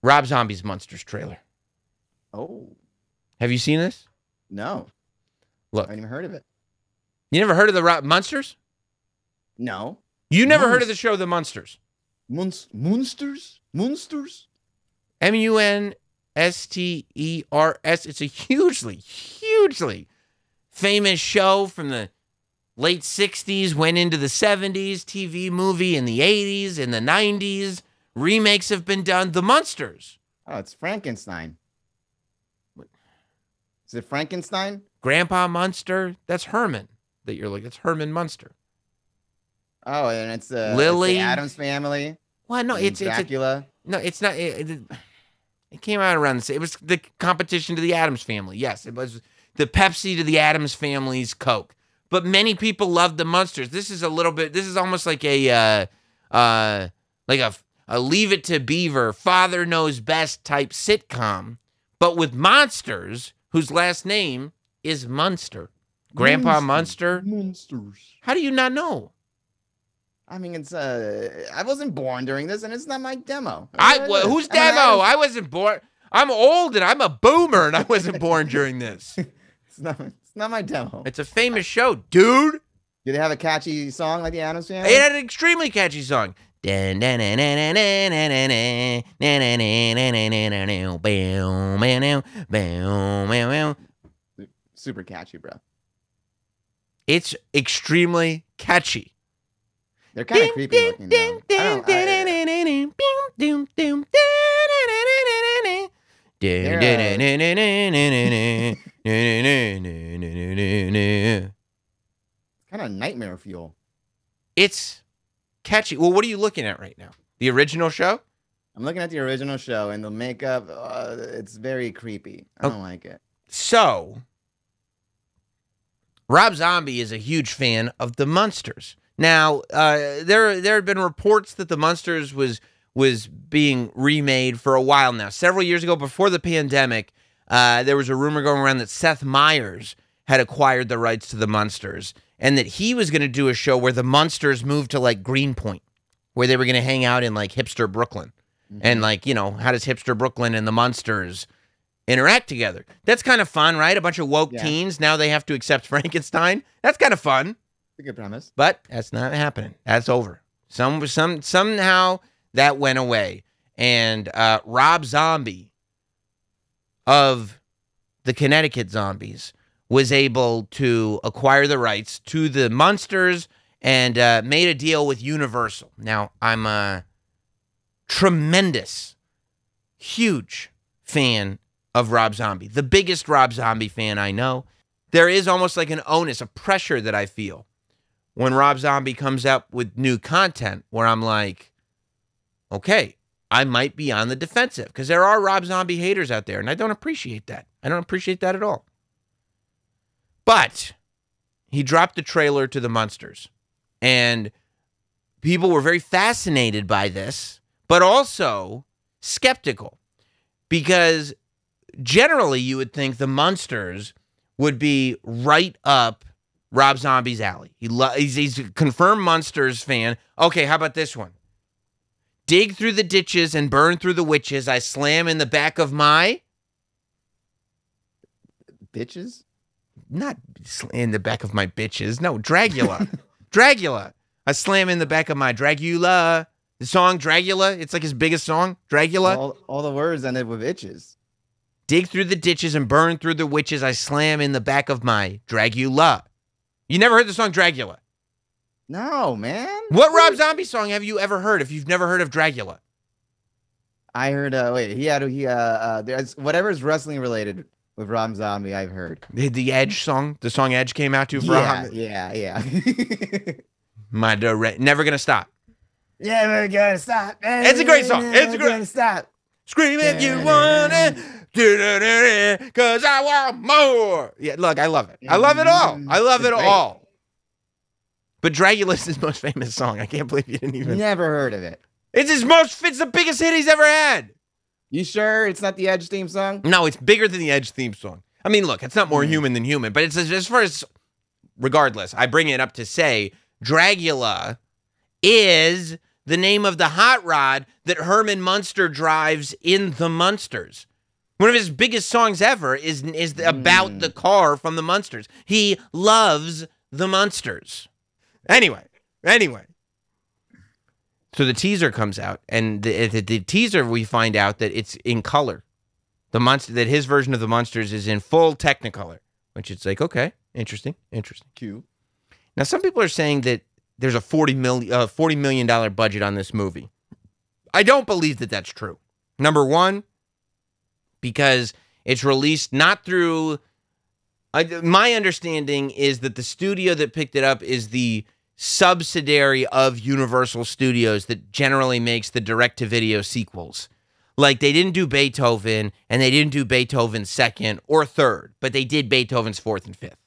Rob Zombie's Munsters trailer. Oh, Have you seen this? no. I Look, haven't even heard of it. you never heard of the Munsters? No. You never heard of the show The Munsters? Munsters? Munsters? Munsters. It's a hugely famous show from the late 60s, went into the 70s, TV movie in the 80s, in the 90s. Remakes have been done. The Munsters. Oh, it's Frankenstein. Is it Frankenstein? Grandpa Munster. That's Herman that you're looking. It's Herman Munster. Oh, and it's Lily. the Addams Family. Well, no, it's Dracula. it's not. It came out around the same. It was the competition to the Addams Family. Yes, it was the Pepsi to the Addams Family's Coke. But many people loved the Munsters. This is a little bit. This is almost like a Leave It to Beaver, Father Knows Best type sitcom, but with monsters whose last name is Munster. Grandpa Munster. Munsters. How do you not know? I mean, it's I wasn't born during this, and it's not my demo. Whose demo? I wasn't born. I'm old and I'm a boomer, and I wasn't born during this. It's not my demo. It's a famous show, dude. Do they have a catchy song like the Addams Family? It had an extremely catchy song. Super catchy, bro. It's extremely catchy. They're kind of creepy looking, though. Kind of nightmare fuel. It's catchy. Well, what are you looking at right now? The original show? I'm looking at the original show, and the makeup, it's very creepy. I don't like it. So, Rob Zombie is a huge fan of the Munsters. Now, there had been reports that the Munsters was being remade for a while now. Several years ago, before the pandemic, there was a rumor going around that Seth Meyers had acquired the rights to the Munsters, and that he was going to do a show where the Munsters moved to like Greenpoint, where they were going to hang out in like hipster Brooklyn. Mm-hmm. And like, you know, how does hipster Brooklyn and the Munsters interact together? That's kind of fun, right? A bunch of woke teens, now they have to accept Frankenstein. That's kind of fun. It's a good premise. But that's not happening. That's over. Somehow that went away. And Rob Zombie of the Connecticut Zombies was able to acquire the rights to the Munsters and made a deal with Universal. Now, I'm a tremendous, huge fan of Rob Zombie. The biggest Rob Zombie fan I know. There is almost like an onus, a pressure that I feel when Rob Zombie comes up with new content where I'm like, okay, I might be on the defensive because there are Rob Zombie haters out there, and I don't appreciate that. I don't appreciate that at all. But he dropped the trailer to the Munsters, and people were very fascinated by this, but also skeptical because generally you would think the Munsters would be right up Rob Zombie's alley. He's a confirmed Munsters fan. Okay, how about this one? Dig through the ditches and burn through the witches. I slam in the back of my... Bitches? Not in the back of my bitches. No, Dragula. Dragula. I slam in the back of my Dragula. The song Dragula. It's like his biggest song. Dragula. All the words ended with itches. Dig through the ditches and burn through the witches. I slam in the back of my Dragula. You never heard the song Dragula? No, man. What Rob Zombie song have you ever heard if you've never heard of Dragula? I heard, there's whatever's wrestling related with Rob Zombie, I've heard. The Edge song? The song Edge came out to for Yeah. My Never Gonna Stop. Never gonna stop. It's a great song. It's a great gonna stop. Scream if you want it, cause I want more. Yeah, look, I love it. I love it all. I love it all. But Dragula is his most famous song. I can't believe you didn't even. Never heard of it. It's the biggest hit he's ever had. You sure it's not the Edge theme song? No, it's bigger than the Edge theme song. I mean, look, it's not more human than human, but it's as far as, regardless, I bring it up to say, Dragula is the name of the hot rod that Herman Munster drives in the Munsters. One of his biggest songs ever is about the car from the Munsters. He loves the Munsters. Anyway. So the teaser comes out, and the teaser we find out that it's in color. That his version of the Munsters is in full Technicolor, which it's like, okay, interesting. Cute. Now some people are saying that there's a $40 million budget on this movie. I don't believe that that's true. Number one, because it's released not through... my understanding is that the studio that picked it up is the subsidiary of Universal Studios that generally makes the direct-to-video sequels. Like, they didn't do Beethoven, and they didn't do Beethoven's second or third, but they did Beethoven's fourth and fifth.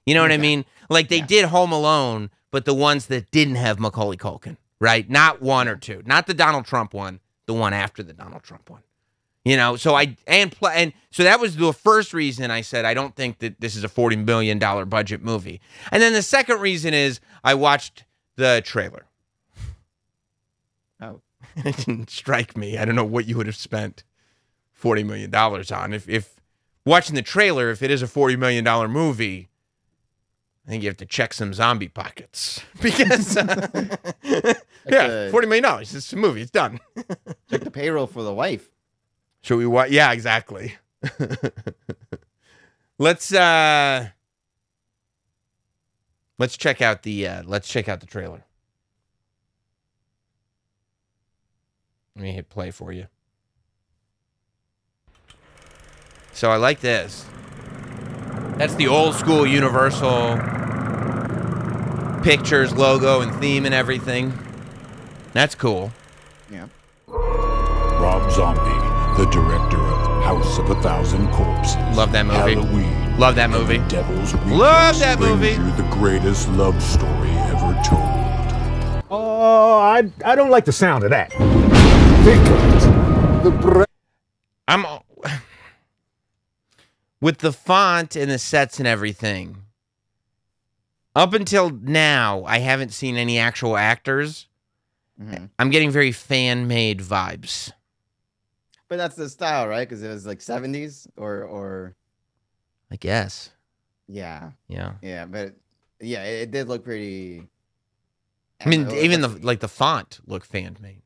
You know what I mean? Like, they did Home Alone, but the ones that didn't have Macaulay Culkin, right? Not one or two. Not the Donald Trump one, the one after the Donald Trump one. You know, so so that was the first reason I said I don't think that this is a $40 million budget movie. And then the second reason is I watched the trailer. Oh. It didn't strike me. I don't know what you would have spent $40 million on. If watching the trailer, if it is a $40 million movie, I think you have to check some zombie pockets. Because, $40 million. It's a movie. It's done. Check the payroll for the wife. Should we watch? Yeah, exactly. Let's check out the trailer. Let me hit play for you. So I like this. That's the old school Universal Pictures logo and theme and everything. That's cool. Yeah. Rob Zombie, the director of House of a Thousand Corpses. Love that movie. Halloween. Love that movie. And Devil's Love that movie. You the greatest love story ever told. Oh, I don't like the sound of that. Think of it. I'm with the font and the sets and everything. Up until now, I haven't seen any actual actors. Mm-hmm. I'm getting very fan-made vibes. But that's the style, right? Because it was like 70s or I guess. Yeah. Yeah. Yeah, but yeah, it did look pretty. I mean, even the font looked fan-made.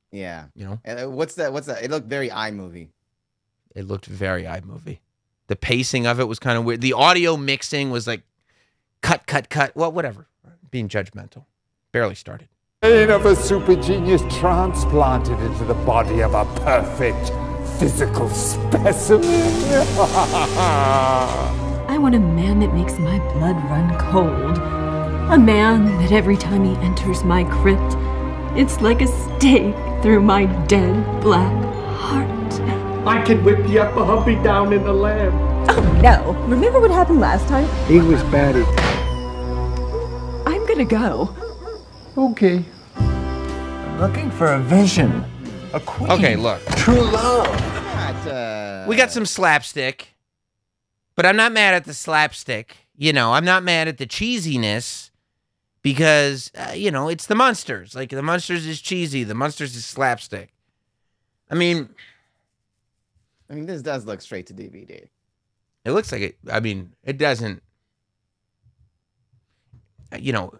Yeah. You know? And what's that? It looked very iMovie. It looked very iMovie. The pacing of it was kind of weird. The audio mixing was like cut. Well, whatever. Being judgmental. Barely started. Brain of a super genius transplanted into the body of a perfect physical specimen. I want a man that makes my blood run cold. A man that every time he enters my crypt, it's like a stake through my dead black heart. I can whip you up a humpy down in the lamb. Oh no, remember what happened last time? He was batty. I'm gonna go. Okay. I'm looking for a vision. A queen. Okay, look. True love. We got some slapstick, but I'm not mad at the slapstick. You know, I'm not mad at the cheesiness because, you know, it's the Munsters. Like, the Munsters is cheesy. The Munsters is slapstick. I mean, this does look straight to DVD. it looks like it. I mean, it doesn't, you know,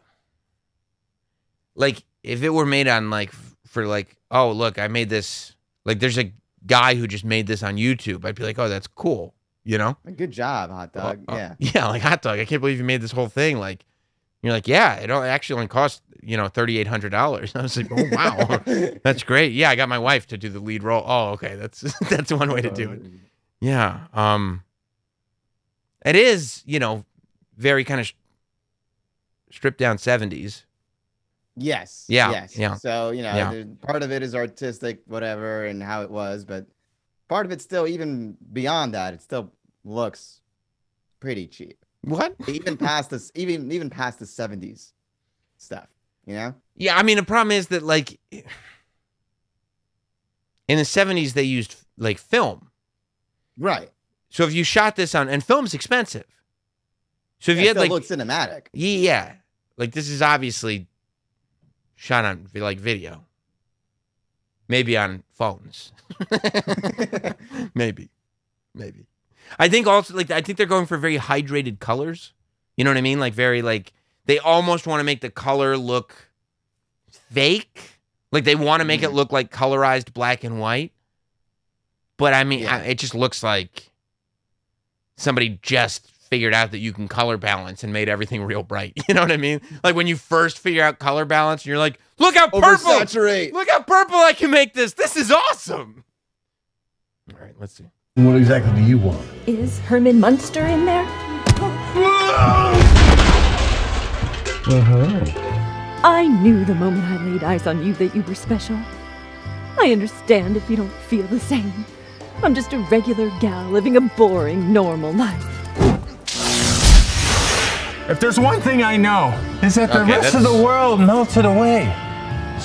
like, if it were made on, like, for, like, oh, look, I made this, like, there's a guy who just made this on YouTube, I'd be like, oh, that's cool, you know? Good job, Hot Dog. Yeah. Yeah, like, Hot Dog, I can't believe you made this whole thing. Like, you're like, yeah, it actually only cost, you know, $3,800. I was like, oh, wow, that's great. Yeah, I got my wife to do the lead role. Oh, okay, that's one way to do it. Yeah, it is, you know, very kind of stripped down 70s. Yes. Yeah. Yes. Yeah. So, you know, Yeah. part of it is artistic, whatever, and how it was, but part of it still, even beyond that, it still looks pretty cheap. What? Even past this, even past the 70s stuff, you know? Yeah, I mean, the problem is that, like, in the 70s, they used, like, film. Right. So if you shot this on, and film's expensive. So if you It had, still like, looks cinematic. yeah, like, this is obviously shot on, like, video. Maybe on phones. Maybe. I think also, like, I think they're going for very hydrated colors. You know what I mean? Like, very, like, they almost want to make the color look fake. Like, they want to make it look like colorized black and white. But, I mean, it just looks like somebody just figured out that you can color balance and made everything real bright. You know what I mean? Like, when you first figure out color balance, and you're like, look how purple! Oversaturate. Look how purple I can make this! This is awesome! All right, let's see. What exactly do you want? Is Herman Munster in there? I knew the moment I laid eyes on you that you were special. I understand if you don't feel the same. I'm just a regular gal living a boring, normal life. If there's one thing I know, Is that the rest of the world melted away?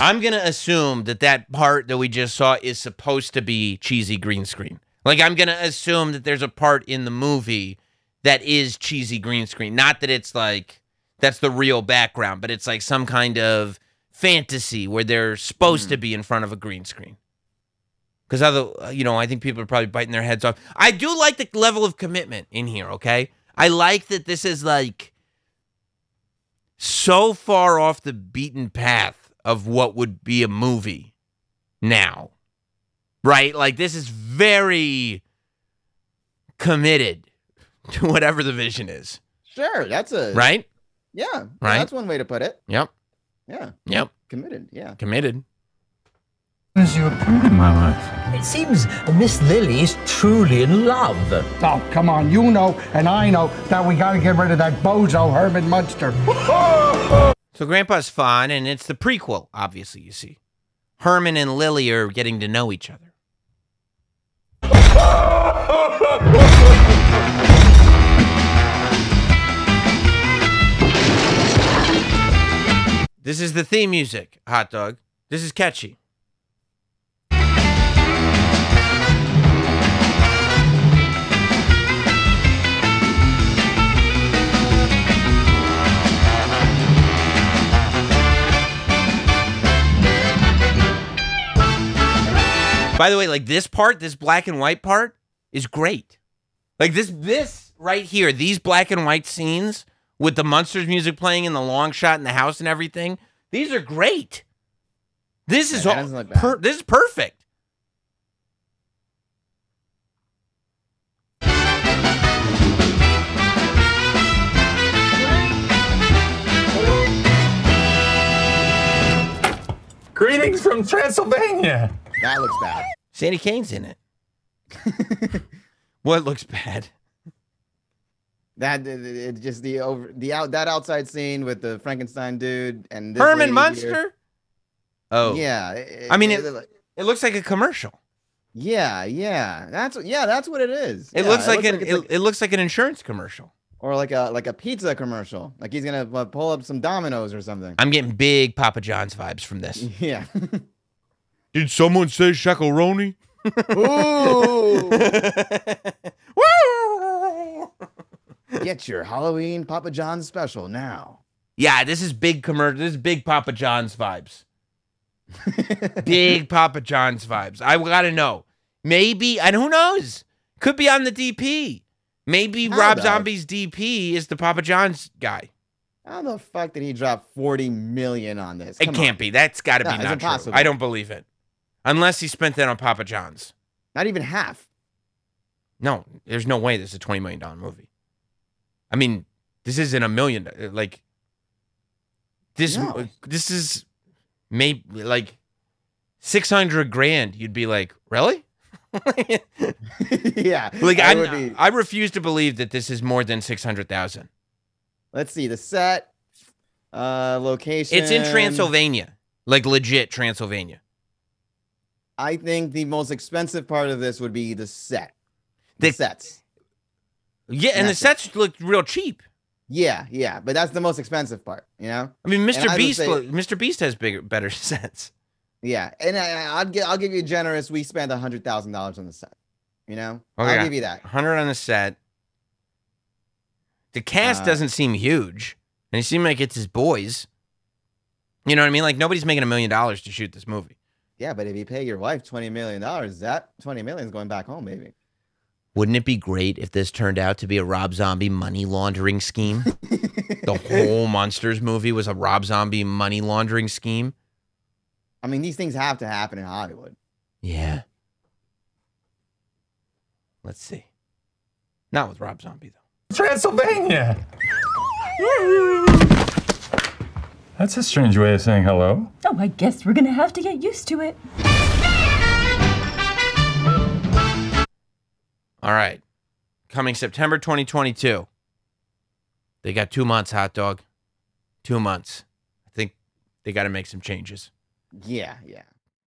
I'm going to assume that that part that we just saw is supposed to be cheesy green screen. Like, I'm going to assume that there's a part in the movie that is cheesy green screen. Not that it's like, that's the real background, but it's like some kind of fantasy where they're supposed to be in front of a green screen. Because I think people are probably biting their heads off. I do like the level of commitment in here, okay? I like that this is like so far off the beaten path of what would be a movie now. Right? Like, this is very committed to whatever the vision is. Sure, that's a Right? Yeah, Right? That's one way to put it. Yep. Yeah, Yep. committed. Yeah. Committed. As you appeared in my life. It seems Miss Lily is truly in love. Oh, come on, you know and I know that we gotta get rid of that bozo Herman Munster. So Grandpa's fun, and it's the prequel, obviously, you see. Herman and Lily are getting to know each other. This is the theme music, Hot Dog. This is catchy. By the way, like this part, this black and white part is great. Like this right here, these black and white scenes with the Munsters music playing in the long shot in the house and everything, these are great. This is this is perfect. greetings from Transylvania. That looks bad. Sandy Kane's in it. What looks bad? That it's just that outside scene with the Frankenstein dude and this Herman lady Munster? here. Oh. Yeah. It looks like a commercial. Yeah. That's what it is. It looks like it looks like an insurance commercial. Or like a pizza commercial. Like he's gonna pull up some Domino's or something. I'm getting big Papa John's vibes from this. Yeah. Did someone say shakaroni? Ooh. Woo! Get your Halloween Papa John's special now. Yeah, this is big commercial. This is big Papa John's vibes. Big Papa John's vibes. I gotta know. Maybe, and who knows? Could be on the DP. Maybe Rob Zombie's DP is the Papa John's guy. How the fuck did he drop 40 million on this? It can't be. That's got to be not true. I don't believe it. Unless he spent that on Papa John's. Not even half. No, there's no way this is a $20 million movie. I mean, this isn't $1 million. Like, this is maybe like $600,000. You'd be like, really? Yeah. Like, I refuse to believe that this is more than 600,000. Let's see the set, location. It's in Transylvania, like legit Transylvania. I think the most expensive part of this would be the set. The sets. Yeah, and the sets look real cheap. Yeah, but that's the most expensive part, you know? I mean, Mr. Beast has better sets. Yeah, and I'll give you generous. We spent $100,000 on the set, you know? Okay, I'll give you that. 100 on the set. The cast doesn't seem huge, and it seems like it's his boys. You know what I mean? Like, nobody's making $1 million to shoot this movie. Yeah, but if you pay your wife $20 million, that $20 million is going back home, baby. Wouldn't it be great if this turned out to be a Rob Zombie money laundering scheme? The whole Munsters movie was a Rob Zombie money laundering scheme. I mean, these things have to happen in Hollywood. Yeah. Let's see. Not with Rob Zombie, though. Transylvania! That's a strange way of saying hello. Oh, I guess we're gonna have to get used to it. All right. Coming September 2022. They got 2 months, hot dog. 2 months. I think they got to make some changes. Yeah, yeah.